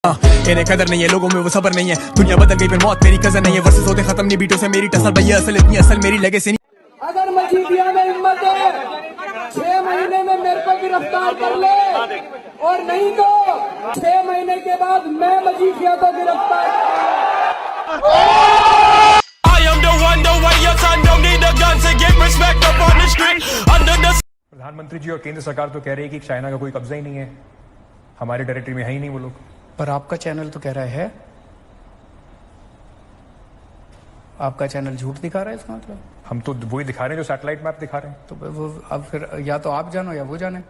इन्हें कदर नहीं है, लोगों में वो सबर नहीं है, दुनिया बदल गई फिर मौत मेरी कजन नहीं है, वर्सेस होते खत्म नहीं बीटों से मेरी टसल भैया असल इतनी असल मेरी लगे से नहीं। अगर मजीदिया में हिम्मत है 6 महीने में मेरे को गिरफ्तार कर ले, और नहीं तो 6 महीने के बाद मैं मजीदिया को गिरफ्तार। प्रधानमंत्री जी और केंद्र सरकार तो कह रही है कि चाइना का कोई कब्जा ही नहीं है, हमारे टेरिटरी में है ही नहीं वो लोग। पर आपका चैनल तो कह रहा है आपका चैनल झूठ दिखा रहा है, इसका मतलब हम तो वही दिखा रहे हैं जो सैटेलाइट मैप दिखा रहे हैं। तो वो अब फिर या तो आप जानो या वो जाने।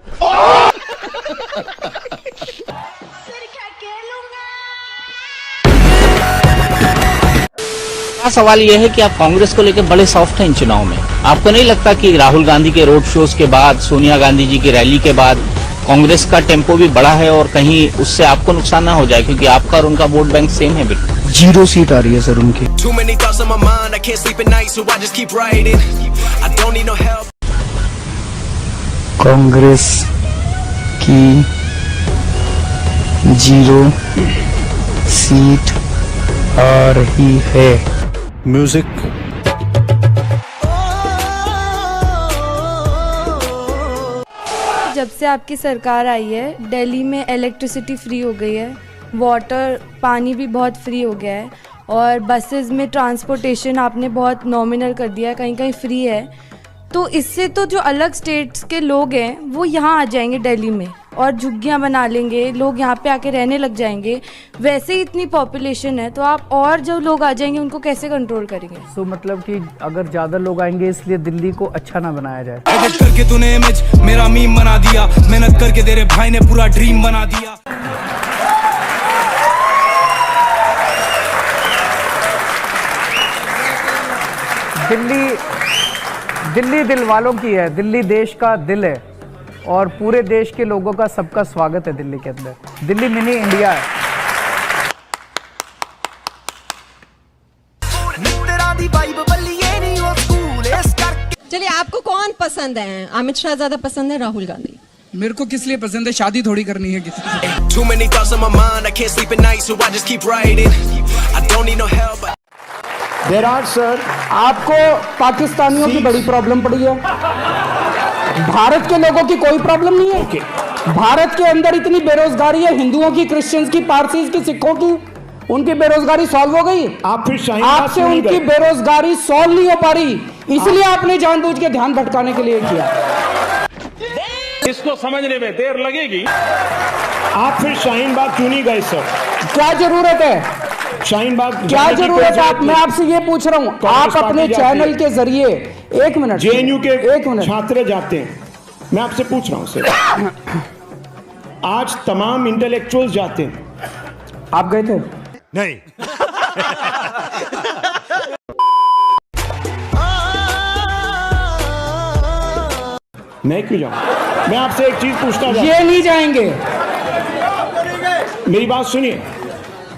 सवाल यह है कि आप कांग्रेस को लेकर बड़े सॉफ्ट हैं इन चुनाव में। आपको नहीं लगता कि राहुल गांधी के रोड शोज के बाद, सोनिया गांधी जी की रैली के बाद कांग्रेस का टेम्पो भी बढ़ा है और कहीं उससे आपको नुकसान ना हो जाए, क्योंकि आपका और उनका वोट बैंक सेम है बिल्कुल। 0 सीट आ रही है सर उनकी। कांग्रेस की 0 सीट आ रही है। म्यूजिक। जब से आपकी सरकार आई है दिल्ली में इलेक्ट्रिसिटी फ्री हो गई है, वाटर पानी भी बहुत फ्री हो गया है, और बसेस में ट्रांसपोर्टेशन आपने बहुत नॉमिनल कर दिया है, कहीं कहीं फ्री है। तो इससे तो जो अलग स्टेट्स के लोग हैं वो यहाँ आ जाएंगे दिल्ली में और झुग्गियाँ बना लेंगे, लोग यहाँ पे आके रहने लग जाएंगे। वैसे ही इतनी पॉपुलेशन है, तो आप और जो लोग आ जाएंगे उनको कैसे कंट्रोल करेंगे? तो मतलब कि अगर ज्यादा लोग आएंगे इसलिए दिल्ली को अच्छा ना बनाया जाए। एडिट करके तूने इमेज मेरा मीम बना दिया, मेहनत करके तेरे भाई ने पूरा ड्रीम बना दिया। दिल्ली दिल वालों की है, दिल्ली देश का दिल है और पूरे देश के लोगों का सबका स्वागत है दिल्ली के अंदर। दिल्ली मिनी इंडिया है। चलिए, आपको कौन पसंद है? अमित शाह ज्यादा पसंद है, राहुल गांधी? मेरे को किस लिए पसंद है? शादी थोड़ी करनी है किसी से। विराट सर, आपको पाकिस्तानियों की बड़ी प्रॉब्लम पड़ी है, भारत के लोगों की कोई प्रॉब्लम नहीं है। भारत के अंदर इतनी बेरोजगारी है, हिंदुओं की, क्रिश्चियंस की, पारसीज की, सिखों की, उनकी बेरोजगारी सॉल्व हो गई। आपसे उनकी बेरोजगारी सॉल्व नहीं हो पा रही, इसलिए आपने जानबूझ के ध्यान भटकाने के लिए किया। इसको समझने में देर लगेगी। आप फिर शाहीन बाग क्यों नहीं गए सर? क्या जरूरत है शाहीन बाग? क्या जरूरत है? मैं आपसे ये पूछ रहा हूँ, आप अपने चैनल के जरिए, एक मिनट, जेएनयू के छात्र जाते हैं, मैं आपसे पूछ रहा हूँ सर, आज तमाम इंटेलेक्चुअल्स जाते हैं, आप गए थे? नहीं। मैं क्यों जाऊं? मैं आपसे एक चीज पूछता हूं। ये नहीं जाएंगे। मेरी बात सुनिए।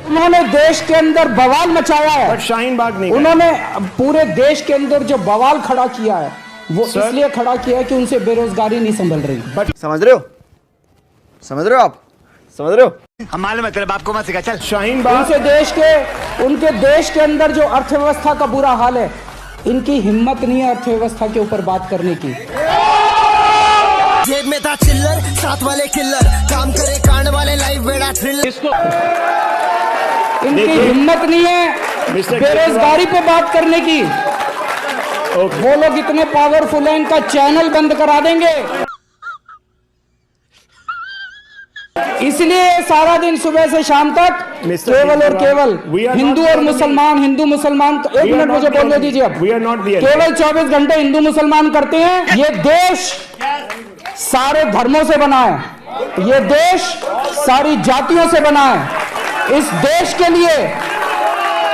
उन्होंने देश के अंदर बवाल मचाया है, बट शाहीन बाग नहीं। उन्होंने पूरे देश के अंदर जो बवाल खड़ा किया है वो इसलिए खड़ा किया है कि उनसे बेरोजगारी नहीं संभल रही। बट समझ रहे हो? समझ रहे हो आप? समझ रहे हो? हम मालूम है, तेरे बाप को मत सिखा। चल, शाहीन बाग उनके देश के अंदर जो अर्थव्यवस्था का बुरा हाल है, इनकी हिम्मत नहीं है अर्थव्यवस्था के ऊपर बात करने की। जेब में था चिल्लर, साथ वाले किल्लर, काम करे कांड वाले, लाइव बेड़ा थ्रिलर। इनकी हिम्मत नहीं है बेरोजगारी पे बात करने की। वो लोग इतने पावरफुल हैं, इनका चैनल बंद करा देंगे। इसलिए सारा दिन सुबह से शाम तक केवल और केवल हिंदू और मुसलमान, हिंदू मुसलमान। एक मिनट मुझे बोलने दीजिए। अब केवल 24 घंटे हिंदू मुसलमान करते हैं। ये देश सारे धर्मों से बना है, ये देश सारी जातियों से बना है। इस देश के लिए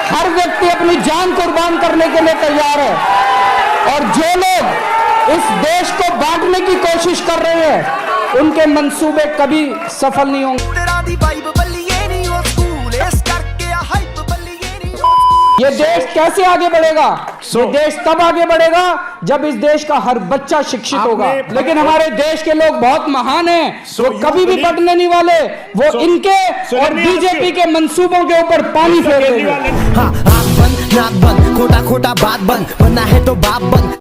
हर व्यक्ति अपनी जान कुर्बान करने के लिए तैयार है, और जो लोग इस देश को बांटने की कोशिश कर रहे हैं उनके मंसूबे कभी सफल नहीं होंगे। ये देश कैसे आगे बढ़ेगा? ये देश तब आगे बढ़ेगा जब इस देश का हर बच्चा शिक्षित होगा। लेकिन हमारे देश के लोग बहुत महान हैं, वो कभी भी पढ़ने नहीं वाले, वो इनके और बीजेपी के मंसूबों के ऊपर पानी फेर देंगे। हाँ, आँख बंद नाक बंद खोटा खोटा बात बंद, बनना है तो बाप बंद।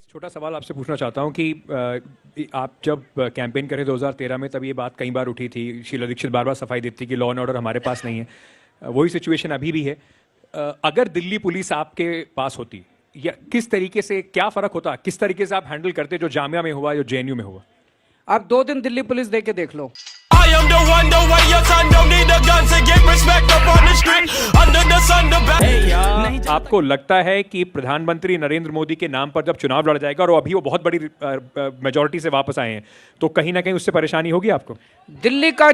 छोटा सवाल आपसे पूछना चाहता हूं कि आप जब कैंपेन करें 2013 में, तब ये बात कई बार उठी थी, शीला दीक्षित बार बार सफाई देती कि लॉ एंड ऑर्डर हमारे पास नहीं है। वही सिचुएशन अभी भी है। अगर दिल्ली पुलिस आपके पास होती, या किस तरीके से, क्या फर्क होता, किस तरीके से आप हैंडल करते जो जामिया में हुआ, जो जेएनयू में हुआ? आप 2 दिन दिल्ली पुलिस दे के देख लो। आपको लगता है कि प्रधानमंत्री नरेंद्र मोदी के नाम पर जब चुनाव लड़ा जाएगा, और अभी वो बहुत बड़ी मेजोरिटी से वापस आए हैं, तो कहीं ना कहीं उससे परेशानी होगी आपको? दिल्ली का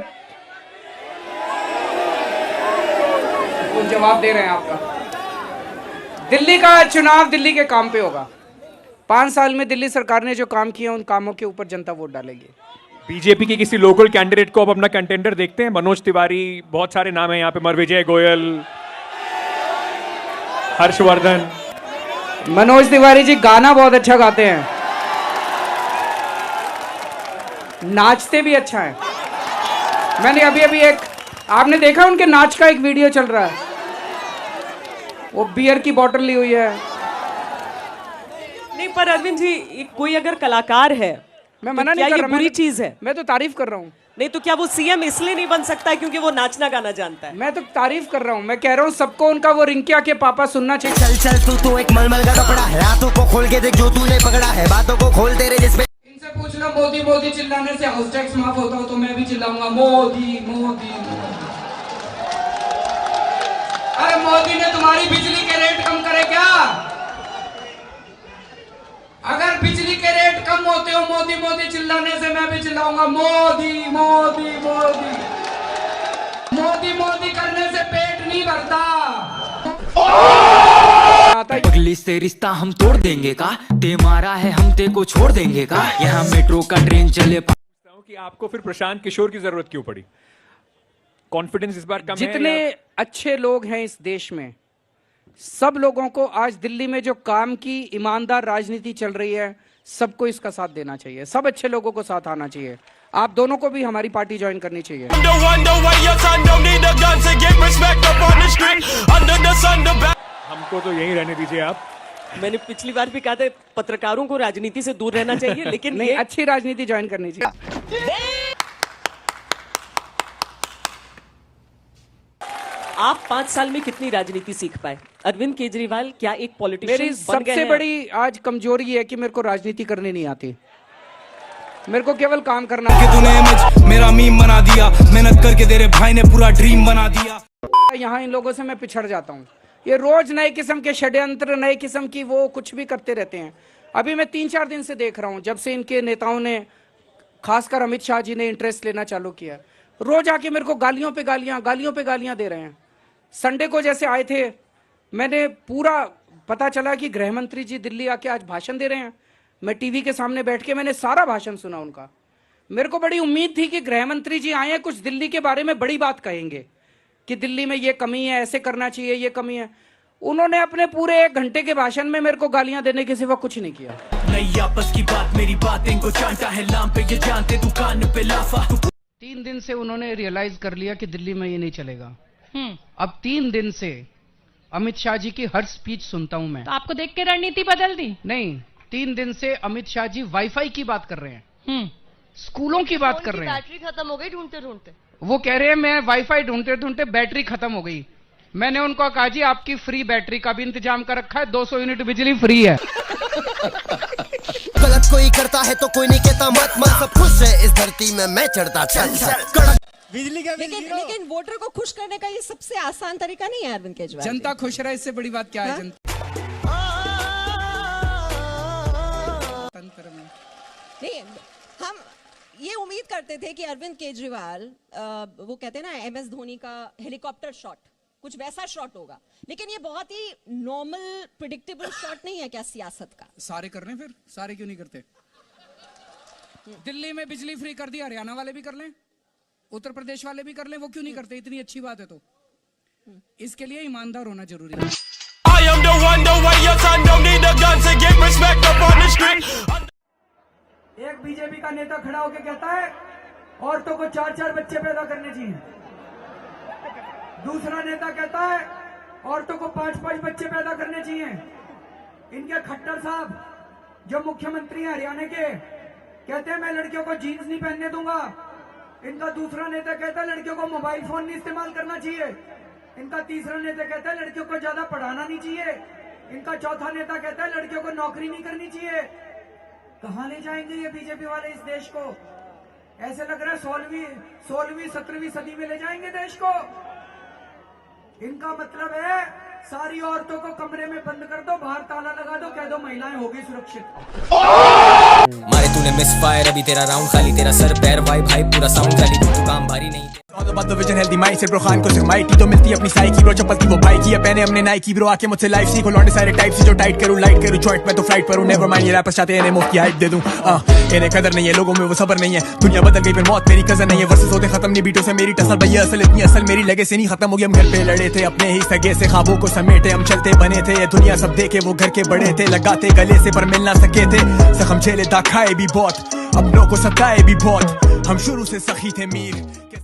जवाब दे रहे हैं आपका। दिल्ली का चुनाव दिल्ली के काम पे होगा। 5 साल में दिल्ली सरकार ने जो काम किया, उन कामों के ऊपर जनता वोट डालेगी। बीजेपी के किसी लोकल कैंडिडेट को अब अपना कंटेंडर देखते हैं? मनोज तिवारी, बहुत सारे नाम हैं यहाँ पे, विजय गोयल, हर्षवर्धन। मनोज तिवारी जी गाना बहुत अच्छा गाते हैं, नाचते भी अच्छा है। मैंने अभी एक, आपने देखा उनके नाच का एक वीडियो चल रहा है, वो बियर की बोतल ली हुई है। नहीं, पर अरविंद जी, कोई अगर कलाकार है, मैं मना नहीं कर रहा, बुरी चीज है? मैं तो तारीफ कर रहा हूँ। नहीं तो क्या वो सीएम इसलिए नहीं बन सकता है क्योंकि वो नाचना गाना जानता है? मैं तो तारीफ कर रहा हूँ। मैं कह रहा हूँ सबको उनका वो रिंकिया के पापा सुनना चाहिए। चल चल तू तो एक मलमल का कपड़ा है, हाथों को खोल के देख जो तूने पकड़ा है, बातों को खोल तेरे जिसपे। इनसे पूछ लो, मोदी मोदी चिल्लाने से हाउस टैक्स माफ होता हो तो मैं भी चिल्लाऊंगा मोदी मोदी। अरे मोदी ने तुम्हारी बिजली के रेट कम करे क्या? अगर बिजली के रेट कम होते हो मोदी मोदी चिल्लाने से, मैं भी चिल्लाऊंगा मोदी मोदी मोदी। मोदी मोदी करने से पेट नहीं भरता। पगली से रिश्ता हम तोड़ देंगे का, ते मारा है हम ते को छोड़ देंगे का, यहाँ मेट्रो का ट्रेन चले। कि आपको फिर प्रशांत किशोर की जरूरत क्यों पड़ी? कॉन्फिडेंस इस बार कम है? जितने अच्छे लोग हैं इस देश में, सब लोगों को आज दिल्ली में जो काम की ईमानदार राजनीति चल रही है, सबको इसका साथ देना चाहिए। सब अच्छे लोगों को साथ आना चाहिए। आप दोनों को भी हमारी पार्टी ज्वाइन करनी चाहिए। हमको तो यही रहने दीजिए आप। मैंने पिछली बार भी कहा था पत्रकारों को राजनीति से दूर रहना चाहिए, लेकिन नहीं, अच्छी राजनीति ज्वाइन करनी चाहिए। आप 5 साल में कितनी राजनीति सीख पाए? अरविंद केजरीवाल क्या एक पॉलिटिशियन मेरी बन गए सबसे हैं? बड़ी आज कमजोरी है कि मेरे को राजनीति करनी नहीं आती। मेरे को केवल काम करना। तूने मेरा मीम बना दिया, मेहनत करके तेरे भाई ने पूरा ड्रीम बना दिया। यहाँ इन लोगों से मैं पिछड़ जाता हूँ। ये रोज नए किस्म के षड्यंत्र, नए किस्म की वो कुछ भी करते रहते हैं। अभी मैं 3-4 दिन से देख रहा हूँ, जब से इनके नेताओं ने, खासकर अमित शाह जी ने इंटरेस्ट लेना चालू किया, रोज आके मेरे को गालियों पे गालियां दे रहे हैं। संडे को जैसे आए थे, मैंने पूरा पता चला कि गृह मंत्री जी दिल्ली आके आज भाषण दे रहे हैं। मैं टीवी के सामने बैठ के मैंने सारा भाषण सुना उनका। मेरे को बड़ी उम्मीद थी कि गृह मंत्री जी आए हैं, कुछ दिल्ली के बारे में बड़ी बात कहेंगे कि दिल्ली में ये कमी है, ऐसे करना चाहिए, ये कमी है। उन्होंने अपने पूरे 1 घंटे के भाषण में मेरे को गालियां देने के सिवा कुछ नहीं किया। नहीं आपस की बात, मेरी बातें को जानता है लाम पे, ये जानते दुकान पे लाफा। 3 दिन से उन्होंने रियलाइज कर लिया कि दिल्ली में ये नहीं चलेगा। अब 3 दिन से अमित शाह जी की हर स्पीच सुनता हूं मैं। तो आपको देख के रणनीति बदल दी? नहीं, 3 दिन से अमित शाह जी वाईफाई की बात कर रहे हैं, स्कूलों की बात कर रहे हैं। बैटरी खत्म हो गई ढूंढते ढूंढते। वो कह रहे हैं मैं वाईफाई ढूंढते ढूंढते बैटरी खत्म हो गई। मैंने उनको कहा जी आपकी फ्री बैटरी का भी इंतजाम कर रखा है, 200 यूनिट बिजली फ्री है। गलत कोई करता है तो कोई नहीं कहता मत मत, सब खुश है इस धरती में मैं चढ़ता चल चल। बिजली का लेकिन वोटर को खुश करने का ये सबसे आसान तरीका नहीं है अरविंद केजरीवाल। जनता खुश रहे, इससे बड़ी बात क्या है? नहीं, हम ये उम्मीद करते थे कि अरविंद केजरीवाल, वो कहते हैं ना MS धोनी का हेलीकॉप्टर शॉट, कुछ वैसा शॉट होगा। लेकिन ये बहुत ही नॉर्मल प्रिडिक्टेबल शॉट नहीं है क्या सियासत का? सारे कर लें, फिर सारे क्यों नहीं करते? दिल्ली में बिजली फ्री कर दिया, हरियाणा वाले भी कर लें, उत्तर प्रदेश वाले भी कर लें, वो क्यों नहीं करते? इतनी अच्छी बात है तो। इसके लिए ईमानदार होना जरूरी है। your son don't need a gun to get respect up on the street. एक बीजेपी का नेता खड़ा होकर कहता है औरतों को 4-4 बच्चे पैदा करने चाहिए। दूसरा नेता कहता है औरतों को 5-5 बच्चे पैदा करने चाहिए। इनके खट्टर साहब जो मुख्यमंत्री हैं हरियाणा के, कहते हैं मैं लड़कियों को जीन्स नहीं पहनने दूंगा। इनका दूसरा नेता कहता है लड़कियों को मोबाइल फोन नहीं इस्तेमाल करना चाहिए। इनका तीसरा नेता कहता है लड़कियों को ज्यादा पढ़ाना नहीं चाहिए। इनका चौथा नेता कहता है लड़कियों को नौकरी नहीं करनी चाहिए। कहां ले जाएंगे ये बीजेपी वाले इस देश को? ऐसे लग रहा है 16वीं 17वीं सदी में ले जाएंगे देश को। इनका मतलब है सारी औरतों को कमरे में बंद कर दो, बाहर ताला लगा दो, कह दो महिलाएं होगी सुरक्षित। मारे तूने मिस फायर, अभी तेरा राउंड खाली, तेरा सर पैर भाई भाई पूरा साउंड खाली, तू काम भारी नहीं। All about the vision, healthy mind, सिर्फ ब्रो खान को सिर्फ माइटी तो मिलती अपनी साइकी ब्रो, चप्पल की वो बाइक की पहने हमने नाइकी ब्रो, आके मुझसे लाइफ सीखो लौंडे सारे टाइप से जो टाइट करूं लाइट करूं जॉइंट में तो फ्लाइट पर हूं। नेवर माइंड ये रैपर्स चाहते हैं इन्हें मुफ्त की हाइप दे दूं। इन्हें कदर नहीं है, लोगों में वो सबर नहीं है। दुनिया बदल गई पर मौत मेरी कजन नहीं है। वर्सेस होते खत्म नहीं बीटों से मेरी टसल भैया असल इतनी असल मेरी लेगेसी नहीं खत्म होगी। हम घर पे लड़े थे अपने ही सगे से, ख्वाबों को समेटे हम चलते बने थे। ये दुनिया सब देखे वो घर के बड़े थे, लगाते गले से पर मिल ना सके थे। जख्म झेले दा खाए भी बहुत, अपनों को सताए भी बहुत, हम शुरू से सखी थे मीर।